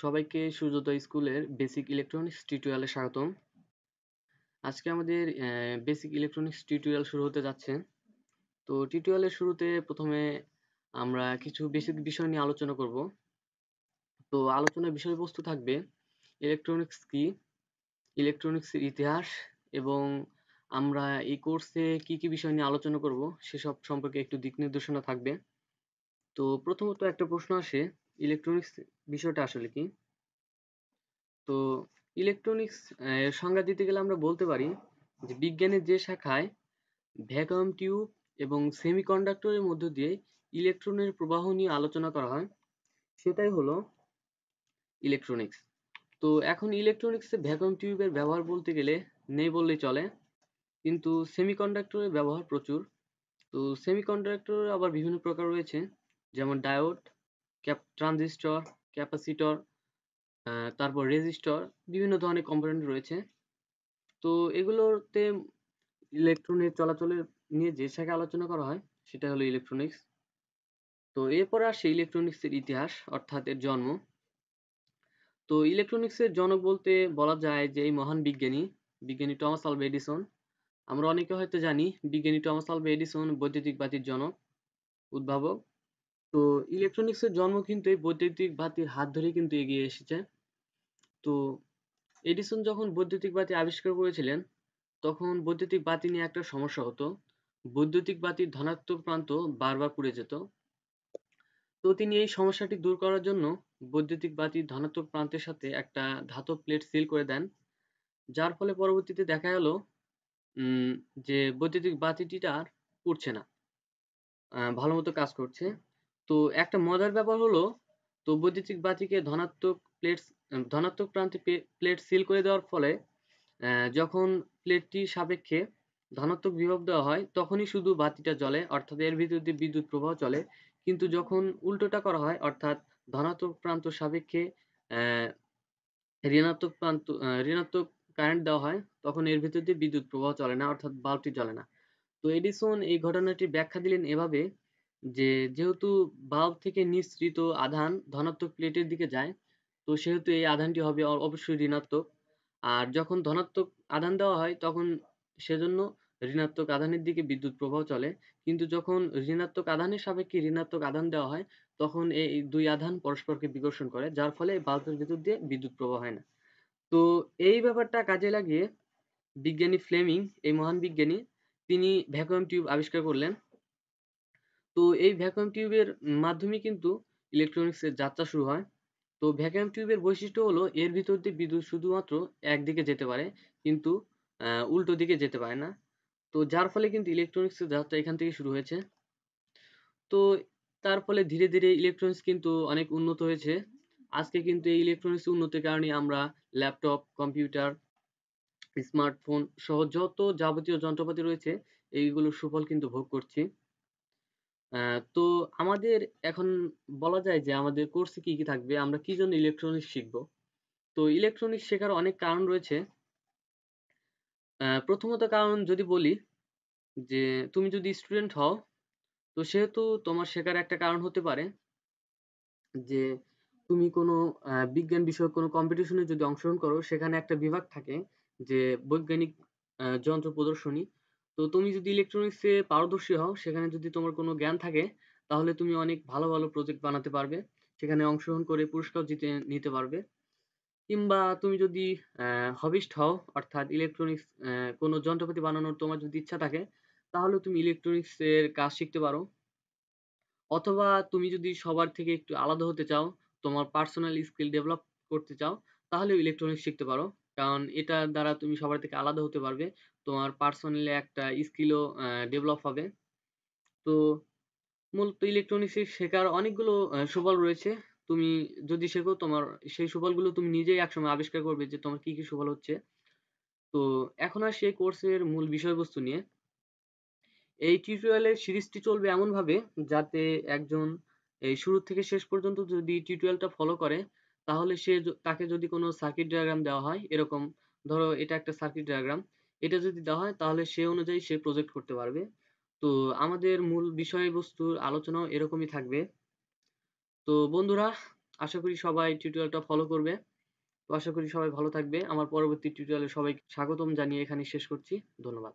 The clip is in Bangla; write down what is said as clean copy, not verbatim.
সবাইকে সুযোদয় স্কুলের বেসিক ইলেকট্রনিক্স টিউটোরিয়ালে স্বাগতম। আজকে আমাদের বেসিক ইলেকট্রনিক্স টিউটোরিয়াল শুরু হতে যাচ্ছে। তো টিউটোরিয়ালের শুরুতে প্রথমে আমরা কিছু বেসিক বিষয় নিয়ে আলোচনা করব। তো আলোচনার বিষয়বস্তু থাকবে ইলেকট্রনিক্স কি, ইলেকট্রনিক্সের ইতিহাস এবং আমরা এই কোর্সে কি কি বিষয় নিয়ে আলোচনা করব সেসব সম্পর্কে একটু দিক নির্দেশনা থাকবে। তো প্রথমত একটা প্রশ্ন আসে, ইলেকট্রনিক্স বিষয়টা আসলে কি? তো ইলেকট্রনিক্স এর সংজ্ঞা দিতে গেলে আমরা বলতে পারি যে বিজ্ঞানের যে শাখায় ভ্যাকুয়াম টিউব এবং সেমিকন্ডাক্টরের মধ্য দিয়ে ইলেকট্রনের প্রবাহ নিয়ে আলোচনা করা হয়, সেটাই হলো ইলেকট্রনিক্স। তো এখন ইলেকট্রনিক্সে ভ্যাকুয়াম টিউবের ব্যবহার বলতে গেলে নেই বললেই চলে, কিন্তু সেমিকন্ডাক্টরের ব্যবহার প্রচুর। তো সেমিকন্ডাক্টর আবার বিভিন্ন প্রকার রয়েছে, যেমন ডায়োড, ট্রানজিস্টর, ক্যাপাসিটর, তারপর রেজিস্টর, বিভিন্ন ধরনের কম্পোনেন্ট রয়েছে। তো এগুলোতে ইলেকট্রনের চলাচলের নিয়ে যে শাখায় আলোচনা করা হয় সেটা হলো ইলেকট্রনিক্স। তো এরপর আসে ইলেকট্রনিক্সের ইতিহাস, অর্থাৎ এর জন্ম। তো ইলেকট্রনিক্সের জনক বলতে বলা যায় যে এই মহান বিজ্ঞানী টমাস আলভা এডিসন। আমরা অনেকে হয়তো জানি বিজ্ঞানী টমাস আলভা এডিসন বৈদ্যুতিক বাতির জনক, উদ্ভাবক। তো ইলেকট্রনিক্সের জন্ম কিন্তু এই বৈদ্যুতিক বাতির হাত ধরেই কিন্তু এগিয়ে এসেছে। তো এডিসন যখন বৈদ্যুতিক বাতি আবিষ্কার করেছিলেন, তখন বৈদ্যুতিক বাতি নিয়ে একটা সমস্যা হতো। বৈদ্যুতিক বাতির ধনাত্মক প্রান্ত বারবার পুড়ে যেত। তো তিনি এই সমস্যাটি দূর করার জন্য বৈদ্যুতিক বাতির ধনাত্মক প্রান্তের সাথে একটা ধাতব প্লেট সিল করে দেন, যার ফলে পরবর্তীতে দেখা গেল উম, যে বৈদ্যুতিক বাতিটি আর পুড়ছে না, ভালো মতো কাজ করছে। তো একটা মজার ব্যাপার হলো, তো বৈদ্যুতিক বাতিকে ধনাত্মক প্রান্তে প্লেট সিল করে দেওয়ার ফলে যখন প্লেটটির সাপেক্ষে ধনাত্মক বিভব দেওয়া হয় তখনই শুধু বাতিটা জ্বলে, অর্থাৎ এর ভিতর দিয়ে বিদ্যুৎ প্রবাহ চলে। কিন্তু যখন উল্টোটা করা হয়, অর্থাৎ ধনাত্মক প্রান্ত সাপেক্ষে আহ, ঋণাত্মক কারেন্ট দেওয়া হয়, তখন এর ভিতর দিয়ে বিদ্যুৎ প্রবাহ চলে না, অর্থাৎ বাল্বটি জ্বলে না। তো এডিসন এই ঘটনাটি ব্যাখ্যা দিলেন এভাবে যে যেহেতু বাল্ব থেকে নিঃসৃত আধান ধনাত্মক প্লেটের দিকে যায়, তো সেহেতু এই আধানটি হবে অবশ্যই ঋণাত্মক। আর যখন ধনাত্মক আধান দেওয়া হয় তখন সেজন্য ঋণাত্মক আধানের দিকে বিদ্যুৎ প্রবাহ চলে। কিন্তু যখন ঋণাত্মক আধানের সাপেক্ষে ঋণাত্মক আধান দেওয়া হয় তখন এই দুই আধান পরস্পরকে বিকর্ষণ করে, যার ফলে বাল্বের ভিতর দিয়ে বিদ্যুৎ প্রবাহ হয় না। তো এই ব্যাপারটা কাজে লাগিয়ে বিজ্ঞানী ফ্লেমিং, এই মহান বিজ্ঞানী, তিনি ভ্যাকুয়াম টিউব আবিষ্কার করলেন। তো এই ভ্যাকুয়াম টিউবের মাধ্যমে কিন্তু ইলেকট্রনিক্সের যাত্রা শুরু হয়। তো ভ্যাকুয়াম টিউবের বৈশিষ্ট্য হলো এর ভিতর দিয়ে বিদ্যুৎ শুধুমাত্র একদিকে যেতে পারে, কিন্তু উল্টো দিকে যেতে পারে না। তো যার ফলে কিন্তু ইলেকট্রনিক্সের যাত্রা এখান থেকে শুরু হয়েছে। তো তার ফলে ধীরে ধীরে ইলেকট্রনিক্স কিন্তু অনেক উন্নত হয়েছে। আজকে কিন্তু এই ইলেকট্রনিক্স উন্নতির কারণে আমরা ল্যাপটপ, কম্পিউটার, স্মার্টফোন সহ যত যাবতীয় যন্ত্রপাতি রয়েছে এইগুলোর সুফল কিন্তু ভোগ করছি। তো আমাদের এখন বলা যায় যে আমাদের কোর্সে কি কি থাকবে, আমরা কি জন্য ইলেকট্রনিক্স শিখব। তো ইলেকট্রনিক্স শেখার অনেক কারণ রয়েছে। প্রথমত কারণ যদি বলি, যে তুমি যদি স্টুডেন্ট হও, তো সেহেতু তোমার শেখার একটা কারণ হতে পারে যে তুমি কোনো বিজ্ঞান বিষয়ক কোনো কম্পিটিশনে যদি অংশগ্রহণ করো, সেখানে একটা বিভাগ থাকে যে বৈজ্ঞানিক যন্ত্র প্রদর্শনী। তো তুমি যদি ইলেকট্রনিক্সে পারদর্শী হও, সেখানে যদি তোমার কোনো জ্ঞান থাকে, তাহলে তুমি অনেক ভালো ভালো প্রজেক্ট বানাতে পারবে, সেখানে অংশগ্রহণ করে পুরস্কার জিতে নিতে পারবে। কিংবা তুমি যদি হবিস্ট হও, অর্থাৎ ইলেকট্রনিক্স কোনো যন্ত্রপাতি বানানোর তোমার যদি ইচ্ছা থাকে, তাহলে তুমি ইলেকট্রনিক্স এর কাজ শিখতে পারো। অথবা তুমি যদি সবার থেকে একটু আলাদা হতে চাও, তোমার পার্সোনাল স্কিল ডেভেলপ করতে চাও, তাহলে ইলেকট্রনিক্স শিখতে পারো। কারণ এটার দ্বারা তুমি সবার থেকে আলাদা হতে পারবে, তোমার পার্সোনালি একটা স্কিলও ডেভেলপ হবে। তো মূলত ইলেকট্রনিক্স শেখার অনেকগুলো সুফল রয়েছে। তুমি যদি শেখো, তোমার সেই সুফলগুলো তুমি নিজেই একসময় আবিষ্কার করবে যে তোমার কি কি সুফল হচ্ছে। তো এখন আর সেই কোর্সের মূল বিষয়বস্তু নিয়ে, এই টিউটোরিয়ালের সিরিজটি চলবে এমনভাবে যাতে একজন এই শুরু থেকে শেষ পর্যন্ত যদি টিউটোরিয়ালটা ফলো করে, তাহলে তাকে যদি কোনো সার্কিট ডায়াগ্রাম দেওয়া হয়, এরকম ধরো এটা একটা সার্কিট ডায়াগ্রাম, এটা যদি দেওয়া হয় তাহলে সে অনুযায়ী সে প্রজেক্ট করতে পারবে। তো আমাদের মূল বিষয়বস্তুর আলোচনাও এরকমই থাকবে। তো বন্ধুরা, আশা করি সবাই টিউটোরিয়ালটা ফলো করবে। তো আশা করি সবাই ভালো থাকবে। আমার পরবর্তী টিউটোরিয়ালে সবাইকে স্বাগতম জানিয়ে এখানেই শেষ করছি। ধন্যবাদ।